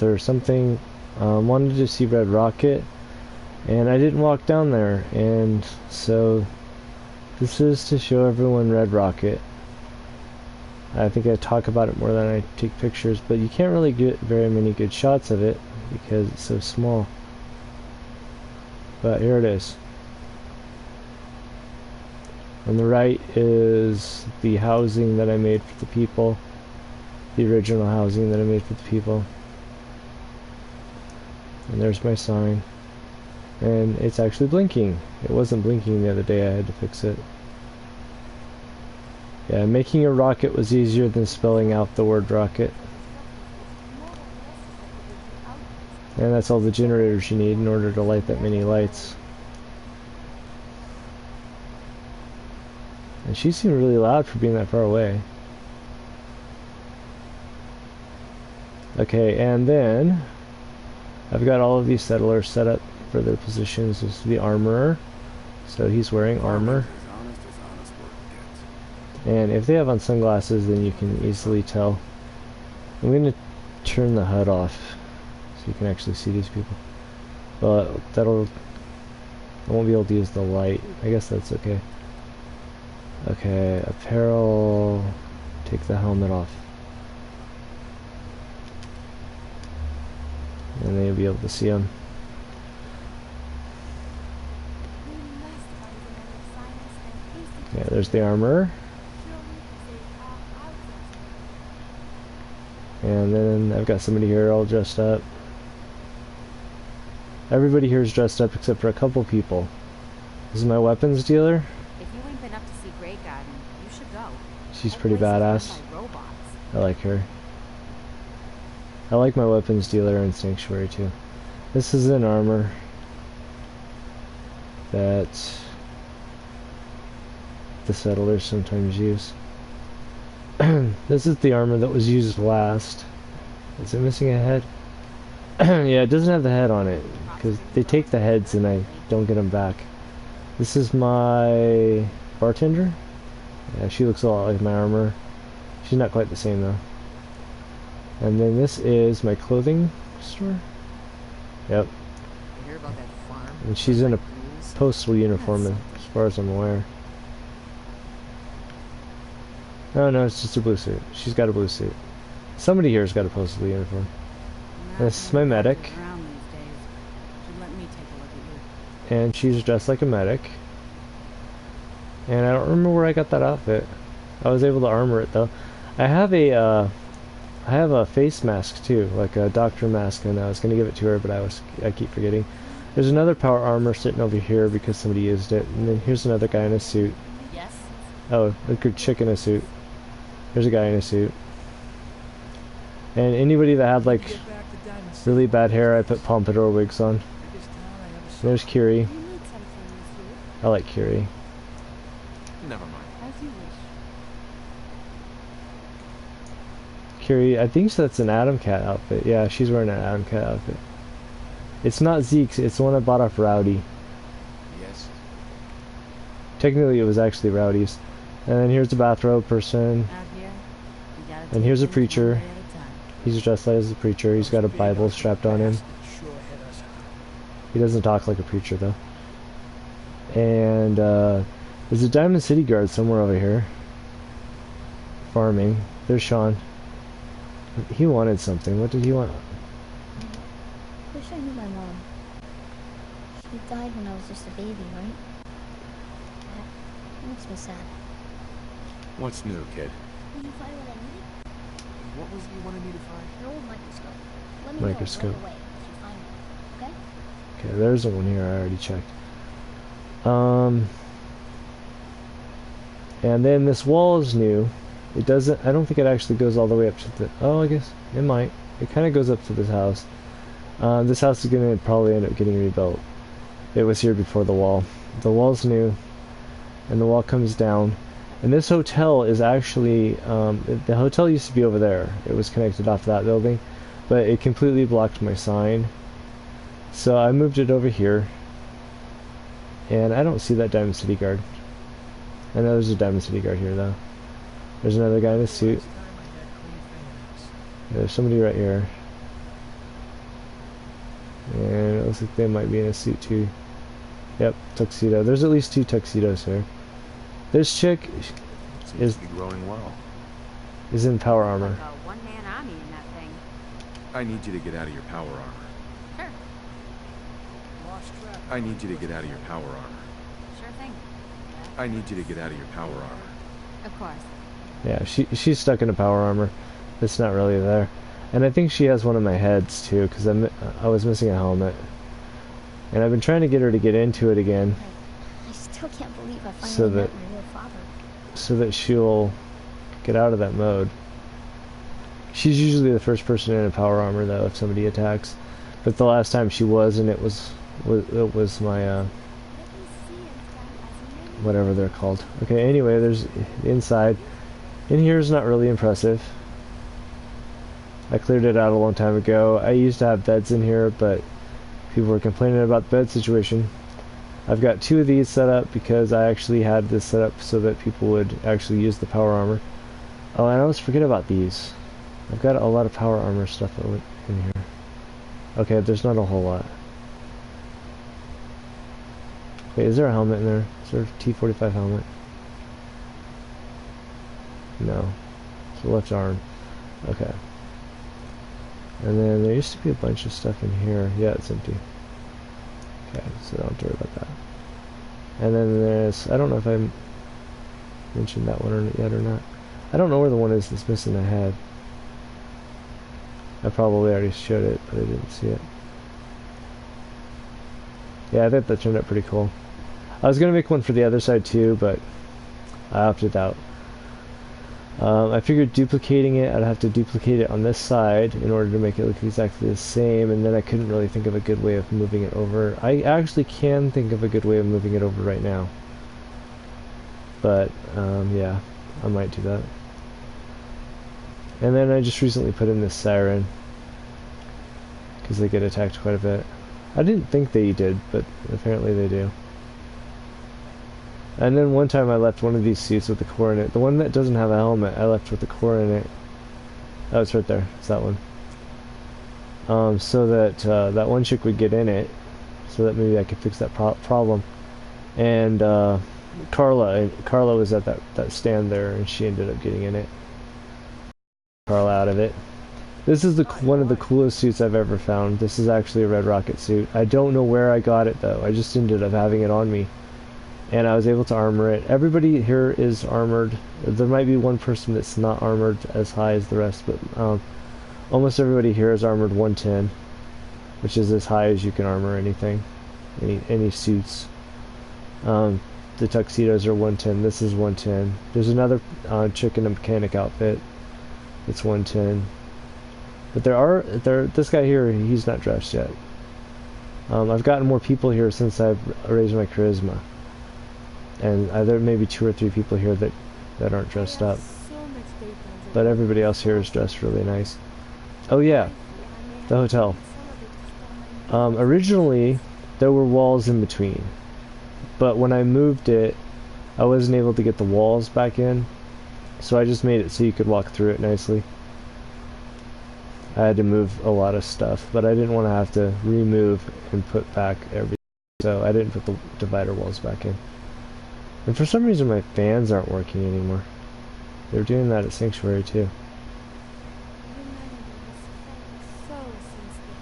month or something, wanted to see Red Rocket, and I didn't walk down there, and so this is to show everyone Red Rocket. I think I talk about it more than I take pictures, but you can't really get very many good shots of it because it's so small. But here it is. On the right is the housing that I made for the people. The original housing that I made for the people. And there's my sign. And it's actually blinking. It wasn't blinking the other day, I had to fix it. Yeah, making a rocket was easier than spelling out the word rocket. And that's all the generators you need in order to light that many lights. And she seemed really loud for being that far away. Okay, and then I've got all of these settlers set up for their positions. This is the armorer, so he's wearing armor. And if they have on sunglasses, then you can easily tell. I'm going to turn the HUD off so you can actually see these people. But I won't be able to use the light. I guess that's okay. Okay, apparel, take the helmet off. And then you'll be able to see them. Yeah, there's the armor. And then I've got somebody here all dressed up. Everybody here is dressed up except for a couple people. This is my weapons dealer. If you ain't been up to see Grey Garden, you should go. She's pretty badass. I like her. I like my weapons dealer in Sanctuary too. This is an armor that the settlers sometimes use. This is the armor that was used last. Is it missing a head? Yeah, it doesn't have the head on it because they take the heads and I don't get them back. This is my bartender. Yeah, she looks a lot like my armor. She's not quite the same though. And then this is my clothing store. Yep. And she's in a postal uniform as far as I'm aware. Oh no, it's just a blue suit. She's got a blue suit. Somebody here's got a postal uniform. This is my medic. And she's dressed like a medic. And I don't remember where I got that outfit. I was able to armor it though. I have a face mask too, like a doctor mask, and I was gonna give it to her, but I keep forgetting. There's another power armor sitting over here because somebody used it, and then here's another guy in a suit. Yes. Oh, look, a chick in a suit. There's a guy in a suit. And anybody that had like really bad hair, I put pompadour wigs on. There's Kiri. I like Kiri. Never mind. As you wish. Kiri, I think that's an Adam Cat outfit. Yeah, she's wearing an Adam Cat outfit. It's not Zeke's, it's the one I bought off Rowdy. Yes. Technically it was actually Rowdy's. And then here's the bathrobe person. And here's a preacher. He's dressed as a preacher. He's got a Bible strapped on him. He doesn't talk like a preacher though. And there's a Diamond City guard somewhere over here. Farming. There's Sean. He wanted something. What did he want? Wish I knew my mom. She died when I was just a baby, right? That makes me sad. What's new, kid? Will you find what I needed? What was it you wanted me to find? An old microscope. Let me Microscope. know right away if you find it, okay? Okay, there's the one here. I already checked. And then this wall is new. It doesn't, I don't think it actually goes all the way up to the, oh, I guess it might. It kind of goes up to this house. This house is going to probably end up getting rebuilt. It was here before the wall. The wall's new, and the wall comes down. And this hotel is actually, the hotel used to be over there. It was connected off that building, but it completely blocked my sign. So I moved it over here, and I don't see that Diamond City guard. I know there's a Diamond City guard here though. There's another guy in a suit. There's somebody right here. Looks like they might be in a suit too. Yep, tuxedo. There's at least 2 tuxedos here. This chick Seems to be growing well. is in power armor. Like a one-man army in that thing. I need you to get out of your power armor. Sure. I need you to get out of your power armor. Sure thing. I need you to get out of your power armor. Of course. Yeah, she's stuck in a power armor. It's not really there. And I think she has one of my heads too, because I was missing a helmet. And I've been trying to get her to get into it again, I still can't believe I finally So met that- my real father. so that she'll get out of that mode. She's usually the first person in a power armor though if somebody attacks. But the last time she was, and it was my whatever they're called. Okay, anyway, there's inside. In here is not really impressive. I cleared it out a long time ago. I used to have beds in here, but people were complaining about the bed situation. I've got 2 of these set up because I actually had this set up so that people would actually use the power armor. Oh, and I always forget about these. I've got a lot of power armor stuff in here. Okay, there's not a whole lot. Wait, is there a helmet in there? Is there a T-45 helmet? No. It's the left arm. Okay. And then there used to be a bunch of stuff in here. Yeah, it's empty. Okay, so don't have to worry about that. And then there's, I don't know if I mentioned that one yet or not. I don't know where the one is that's missing a head. I probably already showed it, but I didn't see it. Yeah, I think that turned out pretty cool. I was going to make one for the other side too, but I opted out. I figured duplicating it, I'd have to duplicate it on this side in order to make it look exactly the same, and then I couldn't really think of a good way of moving it over. I actually can think of a good way of moving it over right now. But, yeah, I might do that. And then I just recently put in this siren, because they get attacked quite a bit. I didn't think they did, but apparently they do. And then one time I left one of these suits with the core in it. The one that doesn't have a helmet, I left with the core in it. Oh, it's right there. It's that one. So that that one chick would get in it, so that maybe I could fix that problem. And Carla was at that stand there, and she ended up getting in it. Carla out of it. This is one of the coolest suits I've ever found. This is actually a Red Rocket suit. I don't know where I got it though. I just ended up having it on me. And I was able to armor it. Everybody here is armored. There might be one person that's not armored as high as the rest, but almost everybody here is armored 110, which is as high as you can armor anything, any suits. The tuxedos are 110. This is 110. There's another chick in a mechanic outfit. It's 110. But this guy here, he's not dressed yet. I've gotten more people here since I've raised my charisma. And there may be 2 or 3 people here that aren't dressed up. But everybody else here is dressed really nice. Oh yeah, the hotel. Originally, there were walls in between. But when I moved it, I wasn't able to get the walls back in. So I just made it so you could walk through it nicely. I had to move a lot of stuff, but I didn't want to have to remove and put back everything. So I didn't put the divider walls back in. And for some reason my fans aren't working anymore. They're doing that at Sanctuary too.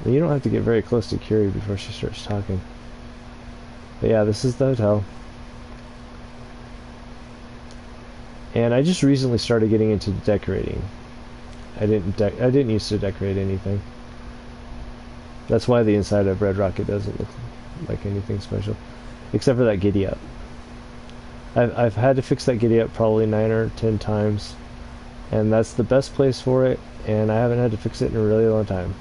And you don't have to get very close to Curie before she starts talking. But yeah, this is the hotel. And I just recently started getting into decorating. I didn't used to decorate anything. That's why the inside of Red Rocket doesn't look like anything special. Except for that giddy up. I've had to fix that giddy up probably 9 or 10 times, and that's the best place for it, and I haven't had to fix it in a really long time.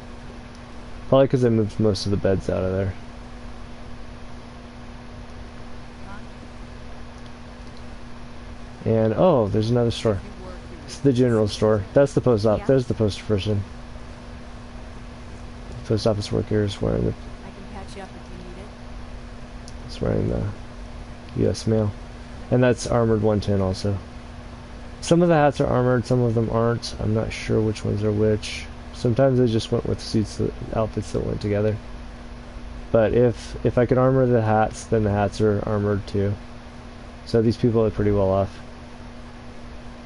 Probably because I moved most of the beds out of there. And oh, there's another store. It's the general store. That's the post office. There's the post person. The post office worker is wearing the. I can patch you up if you need it. It's wearing the U.S. mail. And that's armored 110 also. Some of the hats are armored, some of them aren't. I'm not sure which ones are which. Sometimes I just went with outfits that went together. But if I can armor the hats, then the hats are armored too. So these people are pretty well off.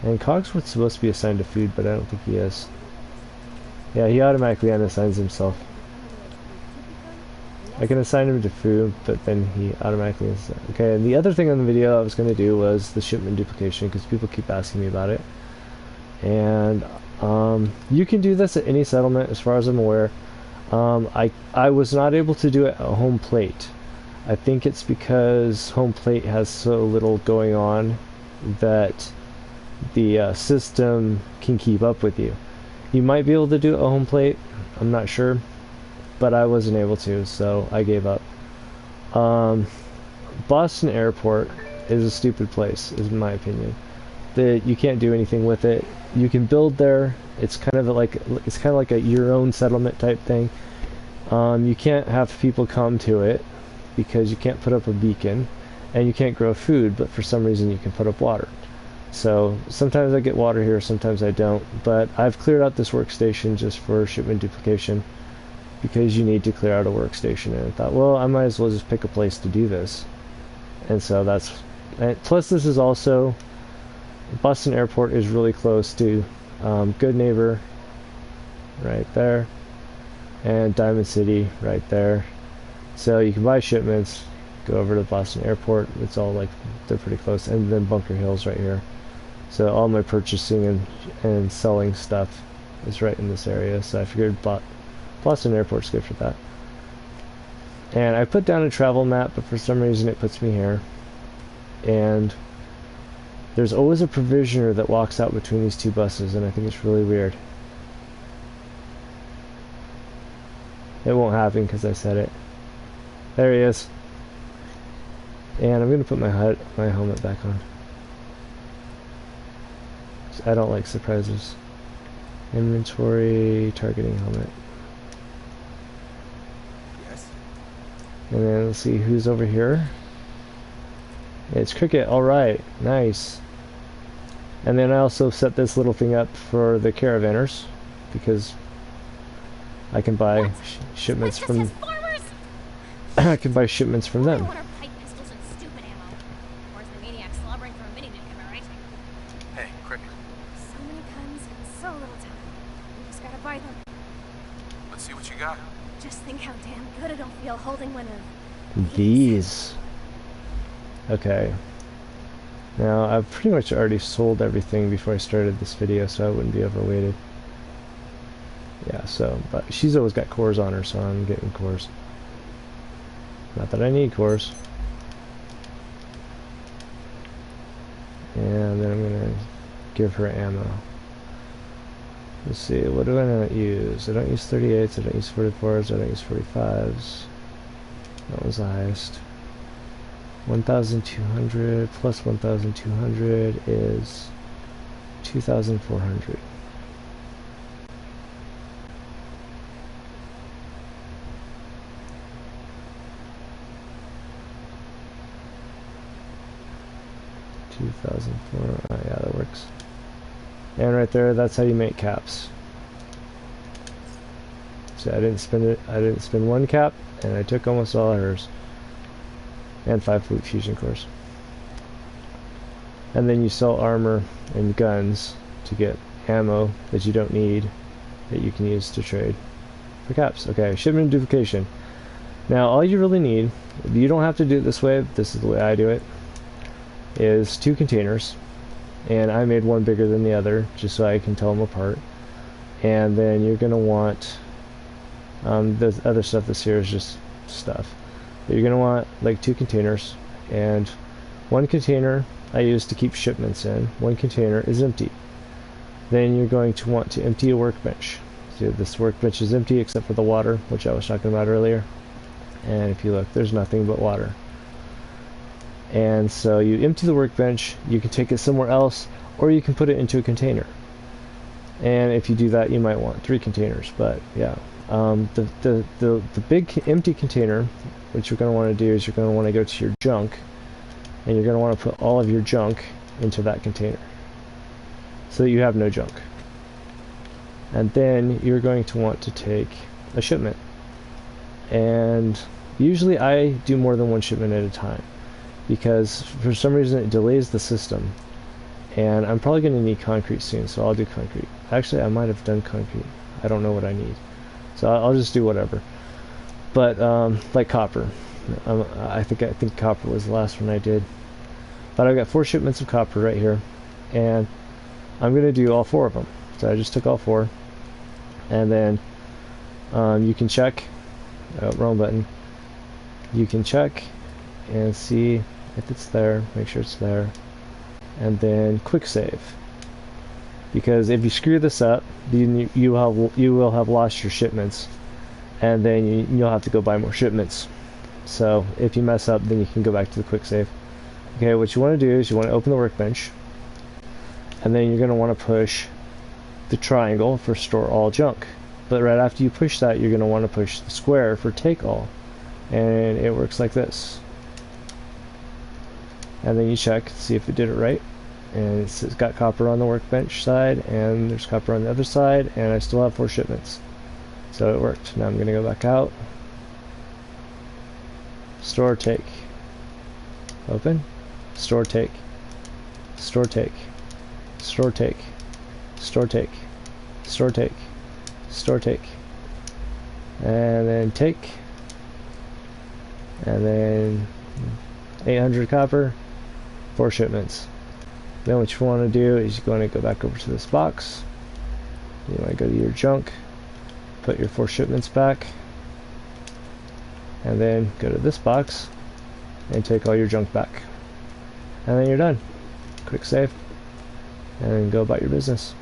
And Cogsworth's supposed to be assigned to food, but I don't think he is. Yeah, he automatically unassigns himself. I can assign him to food, but then he automatically is. Okay, and the other thing on the video I was going to do was the shipment duplication, because people keep asking me about it. And you can do this at any settlement, as far as I'm aware. I was not able to do it at home plate. I think it's because home plate has so little going on that the system can keep up with you. You might be able to do it at home plate, I'm not sure, but I wasn't able to, so I gave up. Boston Airport is a stupid place, is my opinion. You can't do anything with it. You can build there. It's kind of like a your own settlement type thing. You can't have people come to it because you can't put up a beacon, and you can't grow food, but for some reason you can put up water. So sometimes I get water here, sometimes I don't, but I've cleared out this workstation just for shipment duplication, because you need to clear out a workstation, and I thought, well, I might as well just pick a place to do this. And so plus this is also, Boston Airport is really close to Good Neighbor right there, and Diamond City right there. So you can buy shipments, go over to Boston Airport, it's all like, they're pretty close, and then Bunker Hill's right here. So all my purchasing and selling stuff is right in this area, so I figured Boston Airport's good for that. And I put down a travel map, but for some reason it puts me here. And there's always a provisioner that walks out between these two buses, and I think it's really weird. It won't happen because I said it. There he is. And I'm going to put my helmet back on. I don't like surprises. Inventory, targeting helmet. Yes. And then let's see who's over here. It's Cricket, alright, nice. And then I also set this little thing up for the caravanners, because I can buy shipments from I can buy shipments from them. Hey, Cricket. So many guns and so little time. We just gotta buy them. Let's see what you got. Just think how damn good it'll feel holding one of These. Okay. Now, I've pretty much already sold everything before I started this video, so I wouldn't be overweighted. Yeah, so, but she's always got cores on her, so I'm getting cores. Not that I need cores. And then I'm gonna give her ammo. Let's see, what do I not use? I don't use 38s, I don't use 44s, I don't use 45s. That was the highest. 1,200 plus 1,200 is 2,400. Oh yeah, that works. And right there, that's how you make caps. See, I didn't spend one cap, and I took almost all of hers. And 5 fleet fusion cores. And then you sell armor and guns to get ammo that you don't need, that you can use to trade for caps. Okay, shipment duplication. Now all you really need, you don't have to do it this way, this is the way I do it, is 2 containers. And I made one bigger than the other just so I can tell them apart. And then you're going to want the other stuff that's here is just stuff. But you're going to want like 2 containers, and 1 container I use to keep shipments in. 1 container is empty. Then you're going to want to empty a workbench. So this workbench is empty except for the water, which I was talking about earlier. And if you look, there's nothing but water. And so you empty the workbench, you can take it somewhere else, or you can put it into a container. And if you do that, you might want 3 containers, but yeah. The big empty container, what you're going to want to do is you're going to want to go to your junk, and you're going to want to put all of your junk into that container, so that you have no junk. And then you're going to want to take a shipment, and Usually I do more than one shipment at a time because for some reason it delays the system. And I'm probably going to need concrete soon, so I'll do concrete. Actually, I might have done concrete. I don't know what I need. So I'll just do whatever. But like copper. I think copper was the last one I did. But I've got 4 shipments of copper right here. And I'm going to do all 4 of them. So I just took all 4. And then you can check. Wrong button. You can check and see if it's there. Make sure it's there. And then quick save. Because if you screw this up, you will have lost your shipments. And then you'll have to go buy more shipments. So if you mess up, then you can go back to the quick save. Okay, what you want to do is you want to open the workbench, and then you're going to want to push the triangle for store all junk. But right after you push that, you're going to want to push the square for take all. And it works like this. And then you check, see if it did it right. And it's got copper on the workbench side, and there's copper on the other side, and I still have 4 shipments. So it worked. Now I'm going to go back out. Store take. Open. Store take. Store take. Store take. Store take. Store take. Store take. And then take. And then 800 copper. 4 shipments. Then what you want to do is you're going to go back over to this box. You want to go to your junk. Put your 4 shipments back. And then go to this box and take all your junk back. And then you're done. Quick save. And then go about your business.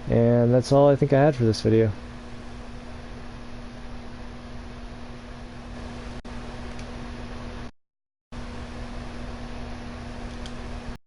And that's all I think I had for this video.